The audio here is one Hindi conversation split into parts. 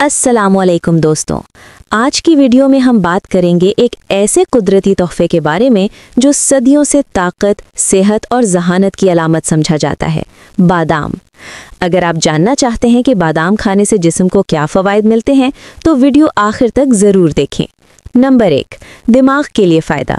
अस्सलामुअलैकुम दोस्तों, आज की वीडियो में हम बात करेंगे एक ऐसे कुदरती तोहफे के बारे में जो सदियों से ताकत, सेहत और जहानत की अलामत समझा जाता है, बादाम। अगर आप जानना चाहते हैं कि बादाम खाने से जिस्म को क्या फ़वाइद मिलते हैं तो वीडियो आखिर तक ज़रूर देखें। नंबर 1, दिमाग के लिए फ़ायदा।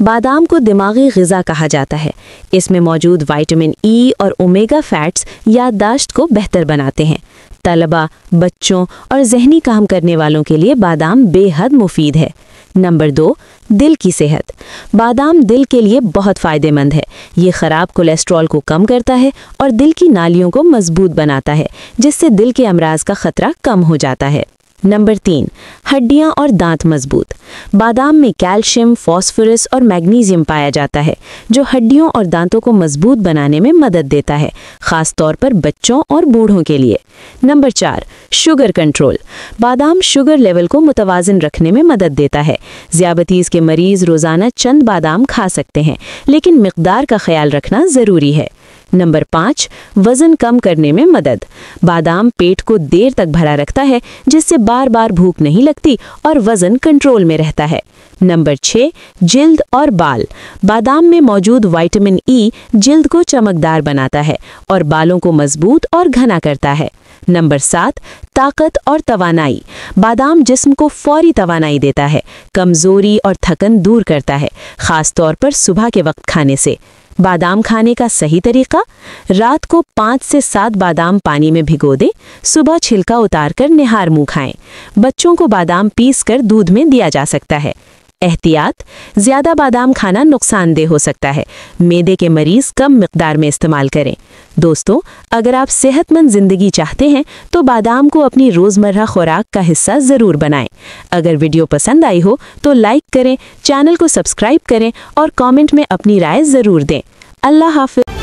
बादाम को दिमागी ग़िज़ा कहा जाता है। इसमें मौजूद विटामिन ई और ओमेगा फैट्स याददाश्त को बेहतर बनाते हैं। तलबा, बच्चों और जहनी काम करने वालों के लिए बादाम बेहद मुफीद है। नंबर 2, दिल की सेहत। बादाम दिल के लिए बहुत फ़ायदेमंद है। ये ख़राब कोलेस्ट्रॉल को कम करता है और दिल की नालियों को मजबूत बनाता है, जिससे दिल के अमराज का ख़तरा कम हो जाता है। नंबर 3, हड्डियां और दांत मजबूत। बादाम में कैल्शियम, फास्फोरस और मैग्नीशियम पाया जाता है, जो हड्डियों और दांतों को मजबूत बनाने में मदद देता है, ख़ास तौर पर बच्चों और बूढ़ों के लिए। Number 4, sugar control. बादाम शुगर लेवल को मुतवाज़िन रखने में मदद देता है। ज़ियाबतीज़ के मरीज़ रोज़ाना चंद बादाम खा सकते हैं, लेकिन मिक़दार का ख्याल रखना ज़रूरी है। नंबर 5, वज़न कम करने में मदद। बादाम पेट को देर तक भरा रखता है, जिससे बार बार भूख नहीं लगती और वज़न कंट्रोल में रहता है। नंबर 6, जिल्द और बाल। बादाम में मौजूद विटामिन ई जिल्द को चमकदार बनाता है और बालों को मजबूत और घना करता है। नंबर 7, ताकत और तवानाई। बादाम जिस्म को फौरी तवानाई देता है, कमज़ोरी और थकन दूर करता है, ख़ास तौर पर सुबह के वक्त खाने से। बादाम खाने का सही तरीका: रात को 5 से 7 बादाम पानी में भिगो दें, सुबह छिलका उतारकर निहार मुंह खाएं। बच्चों को बादाम पीसकर दूध में दिया जा सकता है। एहतियात: ज़्यादा बादाम खाना नुकसानदेह हो सकता है। मैदे के मरीज़ कम मिक़दार में इस्तेमाल करें। दोस्तों, अगर आप सेहतमंद ज़िंदगी चाहते हैं तो बादाम को अपनी रोज़मर्रा खुराक का हिस्सा ज़रूर बनाएं। अगर वीडियो पसंद आई हो तो लाइक करें, चैनल को सब्सक्राइब करें और कमेंट में अपनी राय ज़रूर दें। अल्लाह हाफ़िज़।